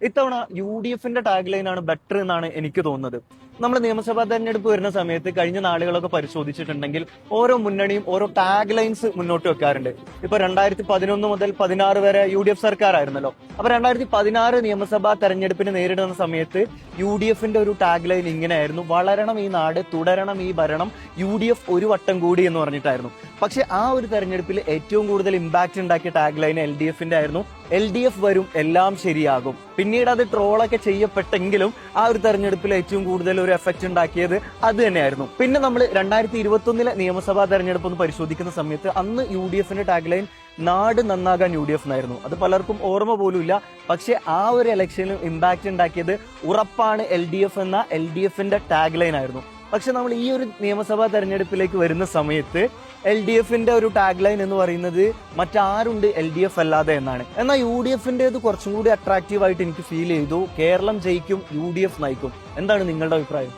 ഇത്തവണ UDFന്റെ tag line ആണ് better എന്നാണ് എനിക്ക് തോന്നുന്നത്. നമ്മൾ നിയമസഭാ തെരഞ്ഞെടുപ്പ് വരുന്ന സമയത്ത് കഴിഞ്ഞ നാളുകളൊക്കെ പരിശോധിച്ചിട്ടുണ്ടെങ്കിൽ ഓരോ മുന്നണിയും ഓരോ ടാഗ് ലൈൻസ് മുന്നോട്ട് വെക്കാറുണ്ട്. ഇപ്പൊ 2011 മുതൽ 16 വരെ UDF സർക്കാരായിരുന്നല്ലോ. അപ്പൊ 2016 നിയമസഭാ തെരഞ്ഞെടുപ്പിന് നേരിടുന്ന സമയത്ത് UDFന്റെ ഒരു ടാഗ് ലൈൻ ഇങ്ങനെയായിരുന്നു: വളരണം ഈ നാട്, തുടരണം ഈ ഭരണം, UDF ഒരു വട്ടം കൂടി എന്ന് പറഞ്ഞിട്ടായിരുന്നു. പക്ഷെ ആ ഒരു തെരഞ്ഞെടുപ്പിൽ ഏറ്റവും കൂടുതൽ ഇമ്പാക്ട് ഉണ്ടാക്കിയ ടാഗ് ലൈൻ LDFന്റെ ആയിരുന്നു. LDF വരും, എല്ലാം ശരിയാകും. പിന്നീട് അത് ട്രോളൊക്കെ ചെയ്യപ്പെട്ടെങ്കിലും ആ ഒരു തെരഞ്ഞെടുപ്പിൽ ഏറ്റവും കൂടുതൽ ഒരു എഫക്ട് ഉണ്ടാക്കിയത് അത് തന്നെയായിരുന്നു. പിന്നെ നമ്മൾ 2021 നിയമസഭാ തെരഞ്ഞെടുപ്പ് ഒന്ന് പരിശോധിക്കുന്ന സമയത്ത് അന്ന് UDFന്റെ ടാഗ് ലൈൻ നാട് നന്നാകാൻ UDF എന്നായിരുന്നു. അത് പലർക്കും ഓർമ്മ പോലും ഇല്ല. പക്ഷെ ആ ഒരു ഇലക്ഷനിൽ ഇമ്പാക്ട് ഉണ്ടാക്കിയത് ഉറപ്പാണ് LDF എന്ന LDFന്റെ ടാഗ് ലൈൻ ആയിരുന്നു. പക്ഷെ നമ്മൾ ഈ ഒരു നിയമസഭാ തെരഞ്ഞെടുപ്പിലേക്ക് വരുന്ന സമയത്ത് LDFന്റെ ഒരു ടാഗ് ലൈൻ എന്ന് പറയുന്നത് മറ്റാരുണ്ട് LDF അല്ലാതെ എന്നാണ്. എന്നാൽ UDFന്റേത് കുറച്ചും കൂടി അട്രാക്റ്റീവ് ആയിട്ട് എനിക്ക് ഫീൽ ചെയ്തു. കേരളം ജയിക്കും, UDF നയിക്കും. എന്താണ് നിങ്ങളുടെ അഭിപ്രായം?